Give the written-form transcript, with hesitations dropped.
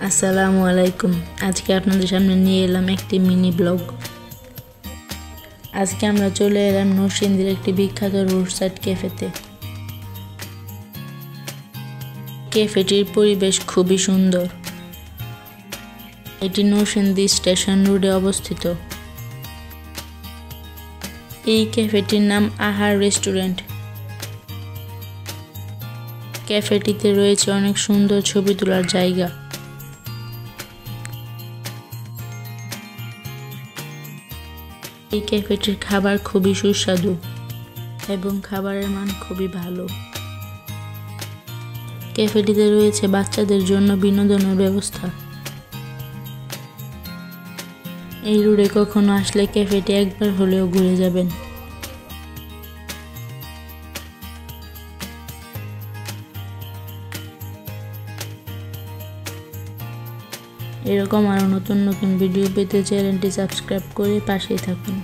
আসসালামু আলাইকুম। আজকে আপনাদের সামনে নিয়ে এলাম একটি মিনি ব্লগ। আজকে আমরা চলে এলাম নরসিংদীর একটি বিখ্যাত রোড সাইড ক্যাফেতে। ক্যাফেটির পরিবেশ খুবই সুন্দর। এটি নরসিংদী স্টেশন রোডে অবস্থিত। এই ক্যাফেটির নাম আহার রেস্টুরেন্ট। ক্যাফেটিতে রয়েছে অনেক সুন্দর ছবি তোলার জায়গা। এই ক্যাফেটির খাবার খুবই সুস্বাদু এবং খাবারের মান খুবই ভালো। ক্যাফেটিতে রয়েছে বাচ্চাদের জন্য বিনোদনের ব্যবস্থা। এই রোডে কখনো আসলে ক্যাফেটি একবার হলেও ঘুরে যাবেন। এরকম আরো নতুন নতুন ভিডিও পেতে চ্যানেলটি সাবস্ক্রাইব করে পাশেই থাকুন।